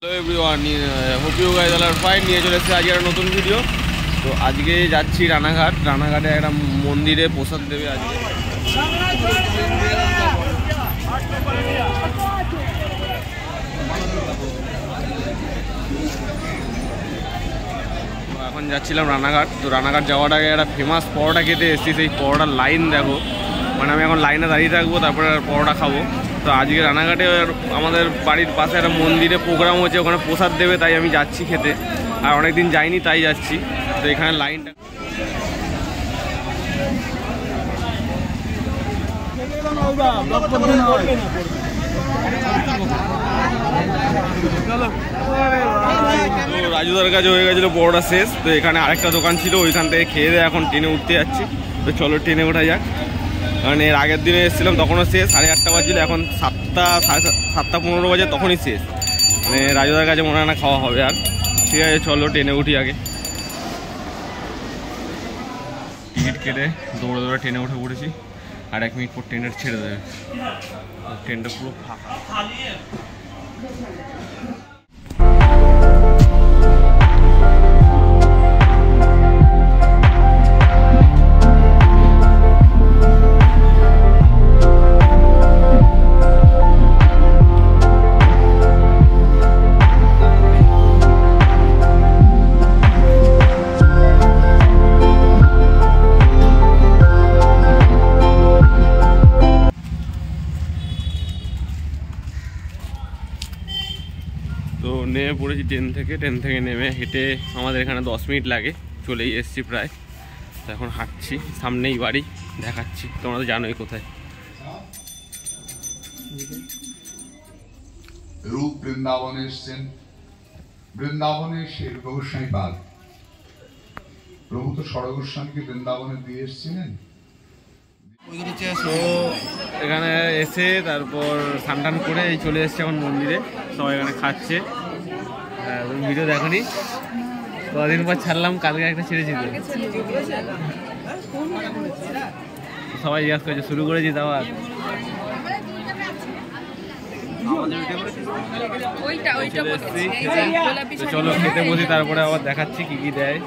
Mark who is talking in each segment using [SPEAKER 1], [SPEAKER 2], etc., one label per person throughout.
[SPEAKER 1] Hello everyone, hope you guys are fine. নিয়ে চলে এসেছে আজকে একটা নতুন ভিডিও। তো আজকে যাচ্ছি রানাঘাটে একটা মন্দিরে প্রসাদ দেবে আজকে। এখন যাচ্ছিলাম রানাঘাট। তো রানাঘাট যাওয়ার আগে একটা ফেমাস পরোটা খেতে এসেছি। সেই পরোটার লাইন দেখো, মানে আমি এখন লাইনে দাঁড়িয়ে থাকবো, তারপরে পরোটা খাবো। তো আজকে রানাঘাটে আমাদের বাড়ির পাশে একটা মন্দিরে প্রোগ্রাম হচ্ছে, ওখানে প্রসাদ দেবে, তাই আমি যাচ্ছি খেতে। আর অনেকদিন যাইনি তাই যাচ্ছি। তো এখানে লাইনটা রাজুদার কাছে হয়ে গেছিলো পরোটা শেষ। তো এখানে আরেকটা দোকান ছিল, ওইখান থেকে খেয়ে দিয়ে এখন ট্রেনে উঠতে যাচ্ছি। তো চলো ট্রেনে ওঠা যাক। কারণ এর আগের দিনে এসেছিলাম তখনও শেষ, 8:30 বাজছিল, এখন 7:15 বাজে, তখনই শেষ। মানে রাজুদার কাছে মনে হয় না খাওয়া হবে আর। ঠিক আছে চলো ট্রেনে উঠি আগে। টিকিট কেটে দৌড়ে ট্রেনে উঠে পড়েছি। আর 1 মিনিট পর ট্রেনটা ছেড়ে দেবে। ট্রেনটা পুরো ফাঁকা। তো নেমে পড়েছি ট্রেন থেকে নেমে হেঁটে আমাদের এখানে 10 মিনিট লাগে, চলেই এসছি প্রায়। তো এখন হাঁটছি, সামনেই বাড়ি, দেখাচ্ছি। তোমরা তো জানোই কোথায়।
[SPEAKER 2] রূপ বৃন্দাবনে এসছেন, বৃন্দাবনে সে গোস্বামী পাদ প্রভু তো ষড়গোস্বামীকে বৃন্দাবনে দিয়ে এসছিলেন।
[SPEAKER 1] তো এখানে এসে তারপর স্নান করে এই চলে এসছে এখন মন্দিরে। সবাই এখানে খাচ্ছে। ভিডিও দেখনি, কদিন পর ছাড়লাম, কালকে একটা ছেড়েছি। তো সবাই জিজ্ঞাসা করছে শুরু করেছি তাও আর। চলো খেতে বসি, তারপরে আবার দেখাচ্ছি কি কি দেয়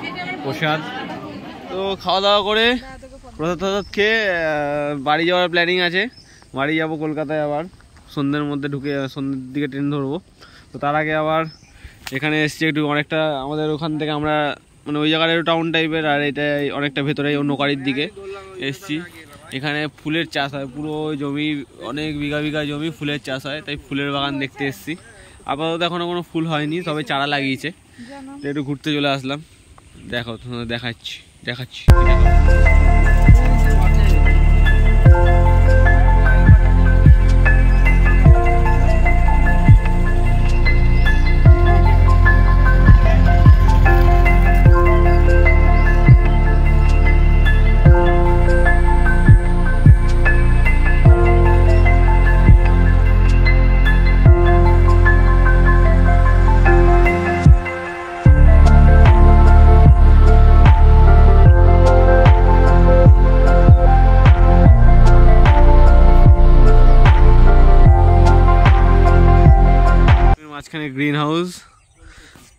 [SPEAKER 1] প্রসাদ। তো খাওয়া দাওয়া করে প্রসাদ খেয়ে বাড়ি যাওয়ার প্ল্যানিং আছে। বাড়ি যাবো কলকাতায়, আবার সন্ধ্যের মধ্যে ঢুকে সন্ধ্যের দিকে ট্রেন ধরবো। তো তার আগে আবার এখানে এসছি একটু, অনেকটা আমাদের ওখান থেকে আমরা মানে ওই জায়গার একটু টাউন টাইপের, আর এটা অনেকটা ভেতরে অন্য গাড়ির দিকে এসছি। এখানে ফুলের চাষ হয়, পুরো জমি, অনেক বিঘা বিঘা জমি ফুলের চাষ হয়, তাই ফুলের বাগান দেখতে এসছি। আপাতত এখনও কোনো ফুল হয়নি, তবে চারা লাগিয়েছে। তো একটু ঘুরতে চলে আসলাম। দেখো দেখাচ্ছি। মাঝখানে গ্রিন হাউস।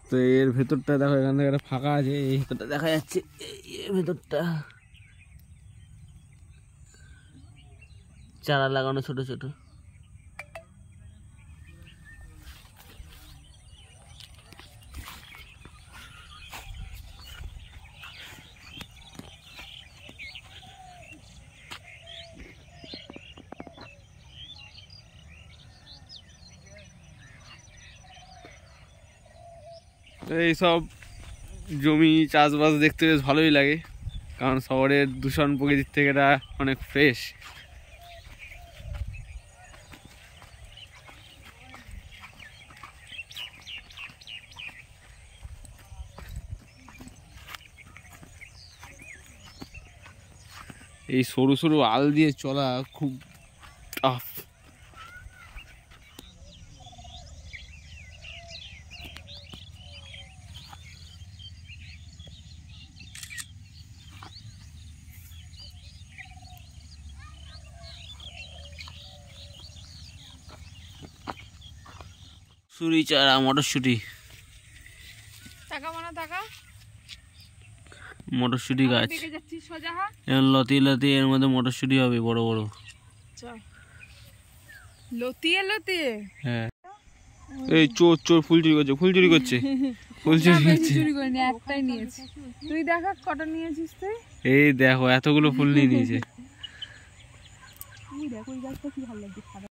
[SPEAKER 1] তো এর ভেতরটা দেখো, এখান থেকে একটা ফাঁকা আছে, এই ভেতরটা দেখা যাচ্ছে। এই ভেতরটা চারা লাগানো ছোট ছোট। এইসব জমি চাষবাস দেখতে বেশ ভালোই লাগে, কারণ শহরের দূষণ প্রকৃতির থেকে এটা অনেক ফ্রেশ। এই সরু সরু আল দিয়ে চলা খুব টাফ। সুরি চারা মটরশুটি,
[SPEAKER 3] টাকা মানা টাকা
[SPEAKER 1] মটরশুটি গাছ
[SPEAKER 3] দেখে যাচ্ছি সোজা হা
[SPEAKER 1] এখন লতিয়ে লতিয়ে এর মধ্যে মটরশুটি হবে বড় বড়।
[SPEAKER 3] চল লতিয়ে লতিয়ে।
[SPEAKER 1] হ্যাঁ এই চোর চোর ফুল চুরি করছে, ফুল চুরি করছে, ফুল চুরি করছে।
[SPEAKER 3] চুরি করিনি, একটাই নিয়েছি। তুই দেখা কটা নিয়েছিস তুই?
[SPEAKER 1] এই দেখো এতগুলো ফুল নিয়ে নিয়েছে।
[SPEAKER 3] ওই দেখ ওই গাছটা কি ভালো লাগছে সাদা